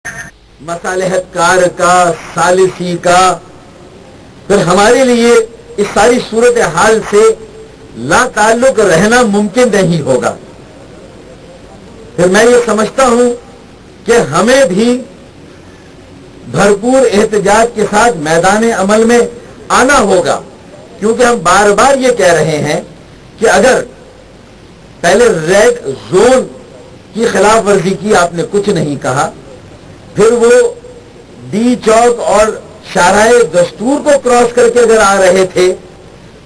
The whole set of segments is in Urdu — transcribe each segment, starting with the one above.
مصالحت کار کا، ثالثی کا، پھر ہمارے لیے اس ساری صورتحال سے لا تعلق رہنا ممکن نہیں ہوگا. پھر میں یہ سمجھتا ہوں کہ ہمیں بھی بھرپور احتجاج کے ساتھ میدان عمل میں آنا ہوگا، کیونکہ ہم بار بار یہ کہہ رہے ہیں کہ اگر پہلے ریڈ زون کی خلاف ورزی کی آپ نے کچھ نہیں کہا، پھر وہ ڈی چوک اور شاہراہ دستور کو کراس کر کے اگر آ رہے تھے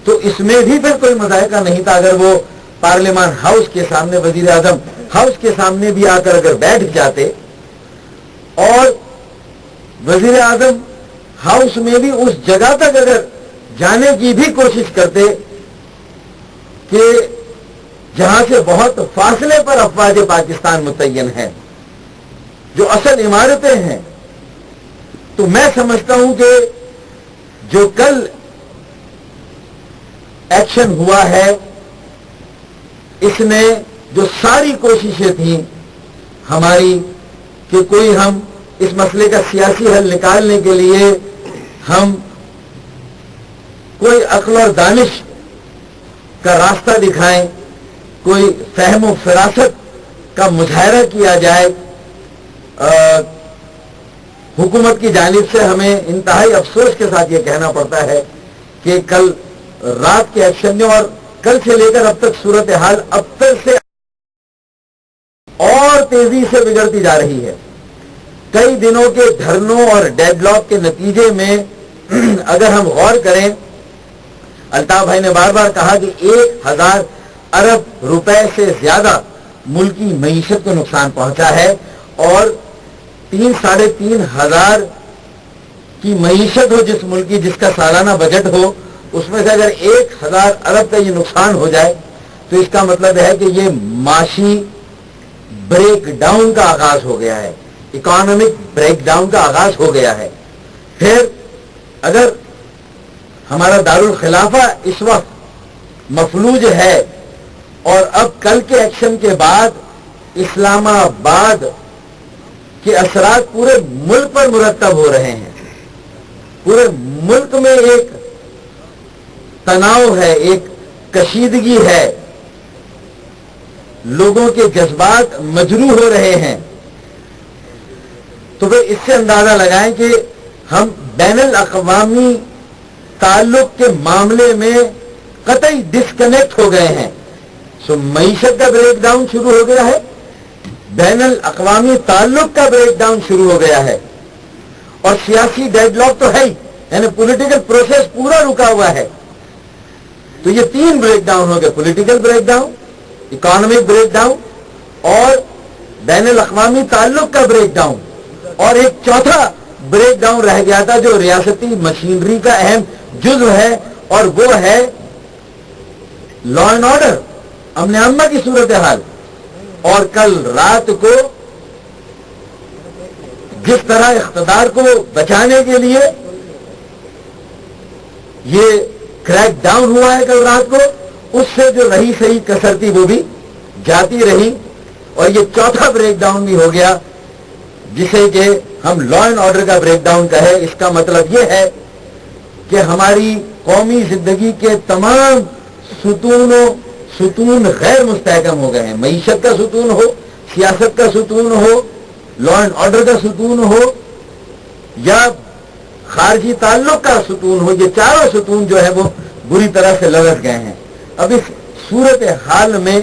تو اس میں بھی پھر کوئی مذائقہ نہیں تھا. اگر وہ پارلیمان ہاؤس کے سامنے، وزیر اعظم ہاؤس کے سامنے بھی آ کر اگر بیٹھ جاتے اور وزیر اعظم ہاؤس میں بھی اس جگہ تک اگر جانے کی بھی کوشش کرتے کہ جہاں سے بہت فاصلے پر افواج پاکستان متعین ہیں، جو اصل عمارتیں ہیں، تو میں سمجھتا ہوں کہ جو کل ایکشن ہوا ہے اس نے جو ساری کوششیں تھیں ہماری کہ کوئی ہم اس مسئلے کا سیاسی حل نکالنے کے لیے ہم کوئی عقل اور دانش کا راستہ دکھائیں، کوئی فہم و فراست کا مظاہرہ کیا جائے. حکومت کی جانب سے ہمیں انتہائی افسوس کے ساتھ یہ کہنا پڑتا ہے کہ کل رات کے ایکشن نے اور کل سے لے کر اب تک صورتحال اب تک سے اور تیزی سے بگڑتی جا رہی ہے. کئی دنوں کے دھرنوں اور ڈیڈ لاک کے نتیجے میں اگر ہم غور کریں، الطاف بھائی نے بار بار کہا کہ 1000 ارب روپے سے زیادہ ملکی معیشت کو نقصان پہنچا ہے، اور 3-3.5 ہزار کی معیشت ہو جس ملک کی، جس کا سالانہ بجٹ ہو، اس میں سے اگر 1000 ارب کا یہ نقصان ہو جائے تو اس کا مطلب ہے کہ یہ معاشی بریک ڈاؤن کا آغاز ہو گیا ہے، اکانومک بریک ڈاؤن کا آغاز ہو گیا ہے. پھر اگر ہمارا دارالخلافہ اس وقت مفلوج ہے اور اب کل کے ایکشن کے بعد اسلام آباد کے اثرات پورے ملک پر مرتب ہو رہے ہیں، پورے ملک میں ایک تناؤ ہے، ایک کشیدگی ہے، لوگوں کے جذبات مجروح ہو رہے ہیں، تو پھر اس سے اندازہ لگائیں کہ ہم بین الاقوامی تعلق کے معاملے میں قطعی ڈسکنیکٹ ہو گئے ہیں. سو معیشت کا بریک ڈاؤن شروع ہو گیا ہے، بین الاقوامی تعلق کا بریک ڈاؤن شروع ہو گیا ہے، اور سیاسی ڈیڈ لاک تو ہے ہی، یعنی پولیٹیکل پروسیس پورا رکا ہوا ہے. تو یہ 3 بریک ڈاؤن ہو گئے، political break down, economic break down اور بین الاقوامی تعلق کا بریک ڈاؤن. اور ایک چوتھا بریک ڈاؤن رہ گیا تھا جو ریاستی مشینری کا اہم جزو ہے، اور وہ ہے لا اینڈ آرڈر، امن عامہ کی صورتحال. اور کل رات کو جس طرح اقتدار کو بچانے کے لیے یہ کریک ڈاؤن ہوا ہے کل رات کو، اس سے جو رہی صحیح کسر تھی وہ بھی جاتی رہی، اور یہ چوتھا بریک ڈاؤن بھی ہو گیا جسے کہ ہم لا اینڈ آرڈر کا بریک ڈاؤن کہے. اس کا مطلب یہ ہے کہ ہماری قومی زندگی کے تمام ستون غیر مستحکم ہو گئے ہیں. معیشت کا ستون ہو، سیاست کا ستون ہو، لا اینڈ آرڈر کا ستون ہو، یا خارجی تعلق کا ستون ہو، یہ چاروں ستون جو ہے وہ بری طرح سے لغز گئے ہیں. اب اس صورتحال میں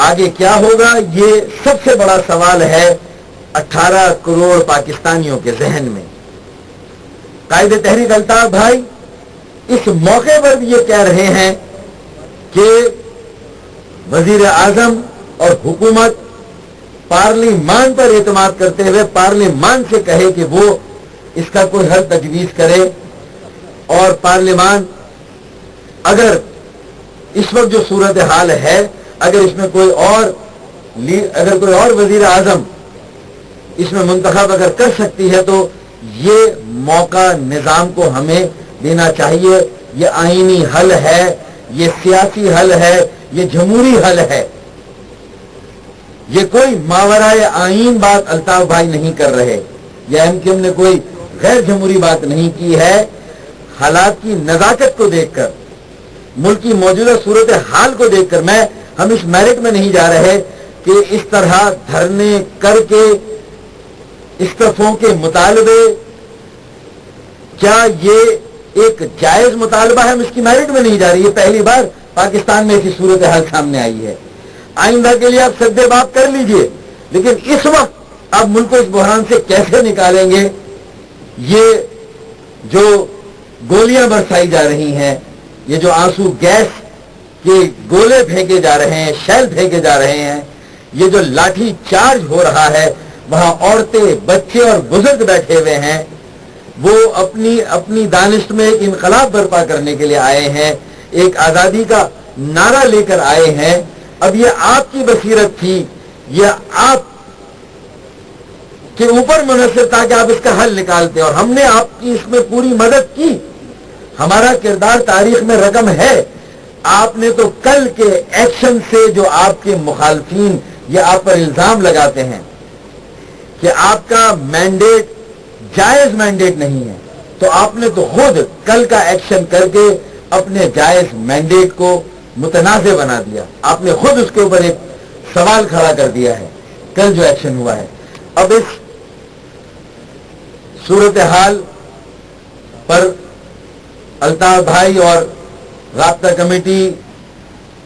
آگے کیا ہوگا، یہ سب سے بڑا سوال ہے 18 کروڑ پاکستانیوں کے ذہن میں. قائد تحریک الطاف بھائی اس موقع پر بھی یہ کہہ رہے ہیں کہ وزیر اعظم اور حکومت پارلیمان پر اعتماد کرتے ہوئے پارلیمان سے کہے کہ وہ اس کا کوئی حل تجویز کرے، اور پارلیمان اگر اس وقت جو صورتحال ہے، اگر اس میں کوئی اور وزیر اعظم اس میں منتخب اگر کر سکتی ہے تو یہ موقع نظام کو ہمیں دینا چاہیے. یہ آئینی حل ہے، یہ سیاسی حل ہے، یہ جمہوری حل ہے. یہ کوئی ماورائے آئین بات الطاف بھائی نہیں کر رہے، یا ایم کیو ایم نے کوئی غیر جمہوری بات نہیں کی ہے۔ حالات کی نزاکت کو دیکھ کر، ملک کی موجودہ صورت حال کو دیکھ کر، ہم اس میرٹ میں نہیں جا رہے کہ اس طرح دھرنے کر کے استعفوں کے مطالبے، کیا یہ ایک جائز مطالبہ ہے؟ ہم اس کی میرٹ میں نہیں جا رہے، یہ پہلی بار پاکستان میں ایسی صورت حال سامنے آئی ہے۔ آئندہ کے لیے آپ سدے باب کر لیجئے، لیکن اس وقت آپ ملک کو اس بحران سے کیسے نکالیں گے؟ یہ جو گولیاں برسائی جا رہی ہیں، یہ جو آنسو گیس کے گولے پھینکے جا رہے ہیں، شیل پھینکے جا رہے ہیں، یہ جو لاٹھی چارج ہو رہا ہے، وہاں عورتیں، بچے اور بزرگ بیٹھے ہوئے ہیں، وہ اپنی دانش میں ایک انقلاب برپا کرنے کے لیے آئے ہیں، ایک آزادی کا نعرہ لے کر آئے ہیں۔ اب یہ آپ کی بصیرت تھی، یہ آپ کے اوپر منحصر تھا کہ آپ اس کا حل نکالتے، اور ہم نے آپ کی اس میں پوری مدد کی۔ ہمارا کردار تاریخ میں رقم ہے۔ آپ نے تو کل کے ایکشن سے جو آپ کے مخالفین یہ آپ پر الزام لگاتے ہیں کہ آپ کا مینڈیٹ جائز مینڈیٹ نہیں ہے، تو آپ نے تو خود کل کا ایکشن کر کے اپنے جائز مینڈیٹ کو متنازع بنا دیا۔ آپ نے خود اس کے اوپر ایک سوال کھڑا کر دیا ہے کل جو ایکشن ہوا ہے۔ اب اس صورتحال پر الطاف بھائی اور رابطہ کمیٹی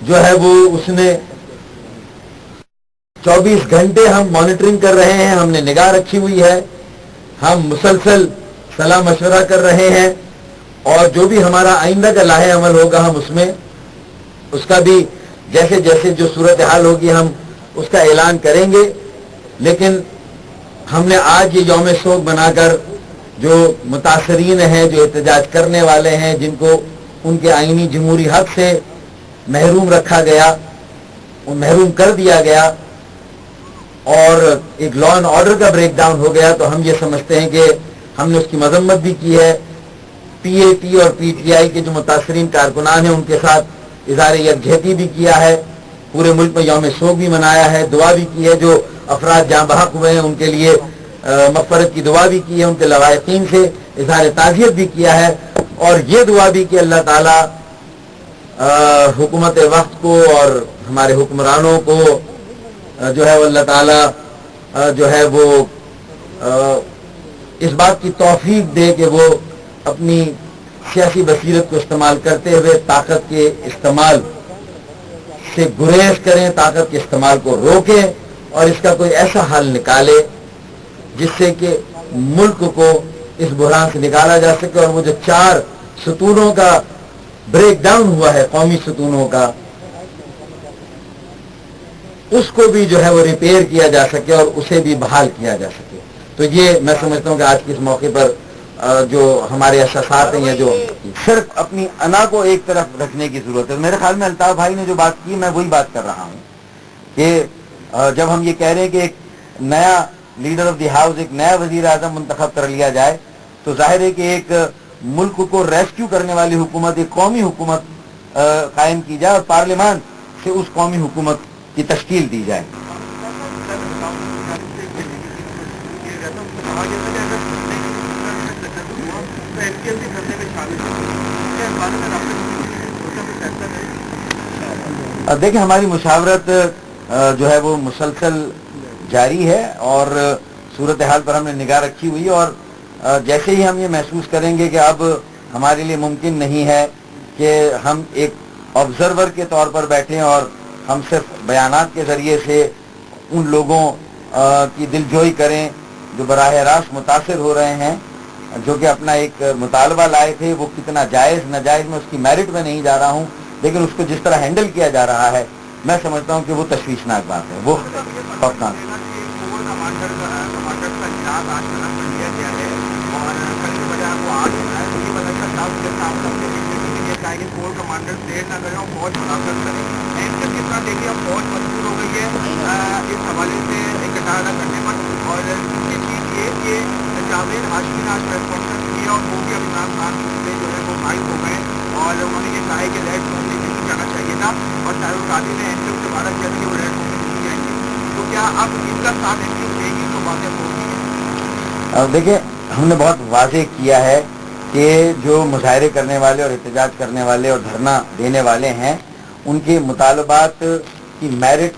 جو ہے وہ اس نے 24 گھنٹے ہم مانیٹرنگ کر رہے ہیں، ہم نے نگاہ رکھی ہوئی ہے، ہم مسلسل صلاح مشورہ کر رہے ہیں، اور جو بھی ہمارا آئندہ کا لاہے عمل ہوگا ہم اس میں اس کا بھی جیسے جیسے جو صورتحال ہوگی ہم اس کا اعلان کریں گے۔ لیکن ہم نے آج یہ یوم سوگ بنا کر جو متاثرین ہیں، جو احتجاج کرنے والے ہیں، جن کو ان کے آئینی جمہوری حق سے محروم رکھا گیا، محروم کر دیا گیا، اور ایک لا اینڈ آرڈر کا بریک ڈاؤن ہو گیا، تو ہم یہ سمجھتے ہیں کہ ہم نے اس کی مذمت بھی کی ہے۔ پی اے ٹی اور پی ٹی آئی کے جو متاثرین کارکنان ہیں ان کے ساتھ اظہار یکجہتی بھی کیا ہے، پورے ملک میں یوم سوگ بھی منایا ہے، دعا بھی کی ہے، جو افراد جاں بحق ہوئے ہیں ان کے لیے مغفرت کی دعا بھی کی ہے، ان کے لواحقین سے اظہار تعزیت بھی کیا ہے، اور یہ دعا بھی کہ اللہ تعالیٰ حکومت وقت کو اور ہمارے حکمرانوں کو جو ہے وہ اللہ تعالیٰ جو ہے وہ اس بات کی توفیق دے کہ وہ اپنی سیاسی بصیرت کو استعمال کرتے ہوئے طاقت کے استعمال سے گریز کریں، طاقت کے استعمال کو روکیں، اور اس کا کوئی ایسا حل نکالے جس سے کہ ملک کو اس بحران سے نکالا جا سکے، اور وہ جو 4 ستونوں کا بریک ڈاؤن ہوا ہے، قومی ستونوں کا، اس کو بھی جو ہے وہ ریپیئر کیا جا سکے اور اسے بھی بحال کیا جا سکے۔ تو یہ میں سمجھتا ہوں کہ آج کے اس موقع پر جو ہمارے احساسات ہیں، یا جو صرف اپنی انا کو ایک طرف رکھنے کی ضرورت ہے۔ میرے خیال میں الطاف بھائی نے جو بات کی میں وہی بات کر رہا ہوں کہ جب ہم یہ کہہ رہے ہیں کہ ایک نیا لیڈر آف دی ہاؤس، ایک نیا وزیر اعظم منتخب کر لیا جائے، تو ظاہر ہے کہ ایک ملک کو ریسکیو کرنے والی حکومت، ایک قومی حکومت قائم کی جائے، اور پارلیمان سے اس قومی حکومت کی تشکیل دی جائے۔ دیکھیں، ہماری مشاورت جو ہے وہ مسلسل جاری ہے، اور صورتحال پر ہم نے نگاہ رکھی ہوئی، اور جیسے ہی ہم یہ محسوس کریں گے کہ اب ہمارے لیے ممکن نہیں ہے کہ ہم ایک آبزرور کے طور پر بیٹھیں اور ہم صرف بیانات کے ذریعے سے ان لوگوں کی دلجوئی کریں جو براہ راست متاثر ہو رہے ہیں، جو کہ اپنا ایک مطالبہ لائے تھے، وہ کتنا جائز ناجائز میں اس کی میرٹ میں نہیں جا رہا ہوں، لیکن اس کو جس طرح ہینڈل کیا جا رہا ہے میں سمجھتا ہوں کہ وہ تشویشناک بات ہے، وہ خوفناک ہے۔ جاوید ہاشمی نے آج پریس کانفرنس کیا اور وہ بھی اب عمران خان سے جو ہے وہ غائب ہو گئے، اور انہوں نے یہ کہا ہے کہ ریڈ زون میں نہیں جانا چاہیے تھا، اور شاہد القادری نے این سے دوبارہ کیا کہ وہ ریڈ زون میں نہیں جائیں گے۔ تو کیا یا اب ان کا ساتھ دے گی تو باتیں ہوگی؟ اب دیکھیں، ہم نے بہت واضح کیا ہے کہ جو مظاہرے کرنے والے اور احتجاج کرنے والے اور دھرنا دینے والے ہیں، ان کے مطالبات کی میرٹ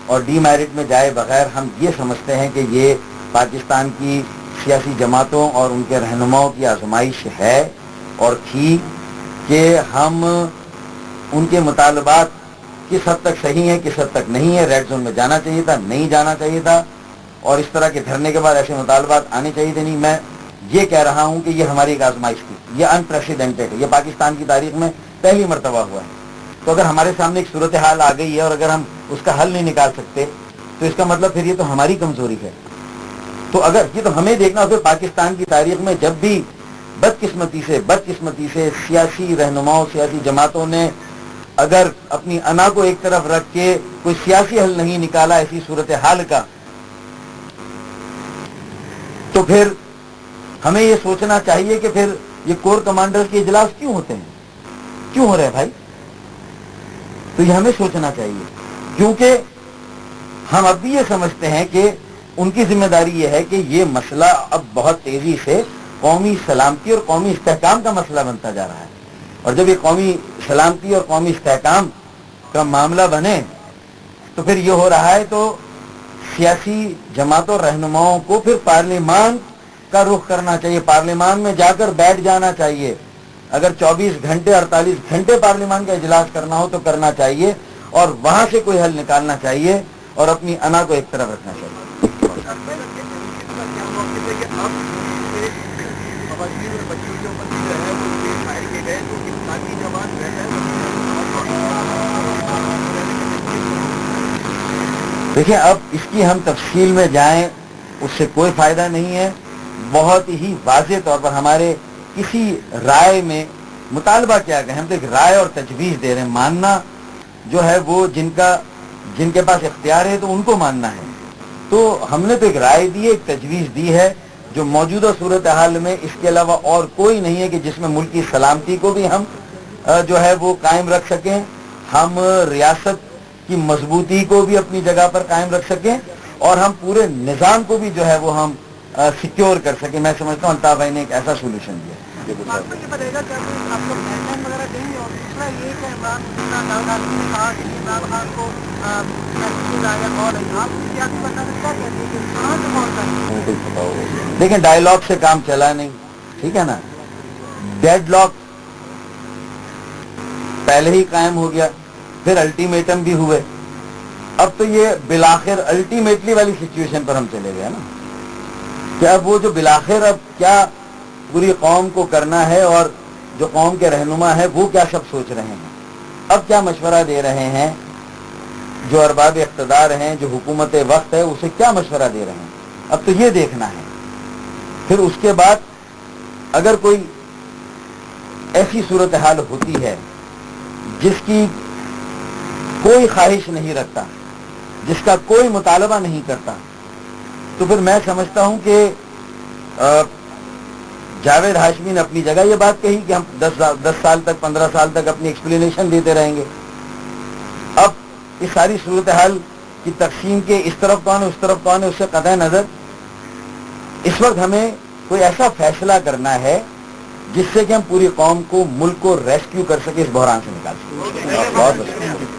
اور ڈی میرٹ میں جائے بغیر ہم یہ سمجھتے ہیں کہ یہ پاکستان کی سیاسی جماعتوں اور ان کے رہنماؤں کی آزمائش ہے اور تھی کہ ہم ان کے مطالبات کس حد تک صحیح ہیں، کس حد تک نہیں ہے، ریڈ زون میں جانا چاہیے تھا، نہیں جانا چاہیے تھا، اور اس طرح کے دھرنے کے بعد ایسے مطالبات آنے چاہیے تھے نہیں۔ میں یہ کہہ رہا ہوں کہ یہ ہماری ایک آزمائش تھی، یہ انپریسیڈنٹڈ ہے، یہ پاکستان کی تاریخ میں پہلی مرتبہ ہوا ہے۔ تو اگر ہمارے سامنے ایک صورتحال آ گئی ہے اور اگر ہم اس کا حل نہیں نکال سکتے تو اس کا مطلب پھر یہ تو ہماری کمزوری ہے۔ تو اگر یہ تو ہمیں دیکھنا ہوگا، پاکستان کی تاریخ میں جب بھی بدقسمتی سے سیاسی رہنماؤں، سیاسی جماعتوں نے اگر اپنی انا کو ایک طرف رکھ کے کوئی سیاسی حل نہیں نکالا ایسی صورتحال کا، تو پھر ہمیں یہ سوچنا چاہیے کہ پھر یہ کور کمانڈر کے اجلاس کیوں ہوتے ہیں، کیوں ہو رہے ہیں بھائی؟ تو یہ ہمیں سوچنا چاہیے، کیونکہ ہم اب بھی یہ سمجھتے ہیں کہ ان کی ذمہ داری یہ ہے کہ یہ مسئلہ اب بہت تیزی سے قومی سلامتی اور قومی استحکام کا مسئلہ بنتا جا رہا ہے، اور جب یہ قومی سلامتی اور قومی استحکام کا معاملہ بنے تو پھر یہ ہو رہا ہے تو سیاسی جماعتوں رہنماؤں کو پھر پارلیمان کا رخ کرنا چاہیے، پارلیمان میں جا کر بیٹھ جانا چاہیے، اگر 24 گھنٹے 48 گھنٹے پارلیمان کا اجلاس کرنا ہو تو کرنا چاہیے، اور وہاں سے کوئی حل نکالنا چاہیے اور اپنی انا کو ایک طرف رکھنا چاہیے۔ دیکھیں، اب اس کی ہم تفصیل میں جائیں اس سے کوئی فائدہ نہیں ہے۔ بہت ہی واضح طور پر ہمارے کسی رائے میں مطالبہ کیا گیا، ہم تو ایک رائے اور تجویز دے رہے ہیں، ماننا جو ہے وہ جن کے پاس اختیار ہے تو ان کو ماننا ہے۔ تو ہم نے تو ایک رائے دی ہے، ایک تجویز دی ہے جو موجودہ صورتحال میں اس کے علاوہ اور کوئی نہیں ہے کہ جس میں ملکی سلامتی کو بھی ہم جو ہے وہ قائم رکھ سکیں، ہم ریاست کی مضبوطی کو بھی اپنی جگہ پر قائم رکھ سکیں، اور ہم پورے نظام کو بھی جو ہے وہ ہم سیکیور کر سکیں۔ میں سمجھتا ہوں الطاف بھائی نے ایک ایسا سولوشن دیا ہے۔ دیکھیں، ڈائیلاگ سے کام چلا نہیں، ٹھیک ہے نا، ڈیڈ لاک پہلے ہی قائم ہو گیا، پھر الٹیمیٹم بھی ہوئے، اب تو یہ بالآخر الٹیمیٹلی والی سچویشن پر ہم چلے گئے نا، کہ اب وہ جو بالآخر اب کیا پوری قوم کو کرنا ہے، اور جو قوم کے رہنما ہے وہ کیا سب سوچ رہے ہیں، اب کیا مشورہ دے رہے ہیں، جو ارباب اقتدار ہیں، جو حکومت وقت ہے، اسے کیا مشورہ دے رہے ہیں، اب تو یہ دیکھنا ہے۔ پھر اس کے بعد اگر کوئی ایسی صورتحال ہوتی ہے جس کی کوئی خواہش نہیں رکھتا، جس کا کوئی مطالبہ نہیں کرتا، تو پھر میں سمجھتا ہوں کہ جاوید ہاشمی نے اپنی جگہ یہ بات کہی کہ ہم 10 سال تک 15 سال تک اپنی ایکسپلینیشن دیتے رہیں گے۔ اب اس ساری صورتحال کی تقسیم کے اس طرف کون ہے اس طرف کون ہے اس سے قطع نظر اس وقت ہمیں کوئی ایسا فیصلہ کرنا ہے جس سے کہ ہم پوری قوم کو، ملک کو ریسکیو کر سکیں، اس بحران سے نکال سکیں۔ بہت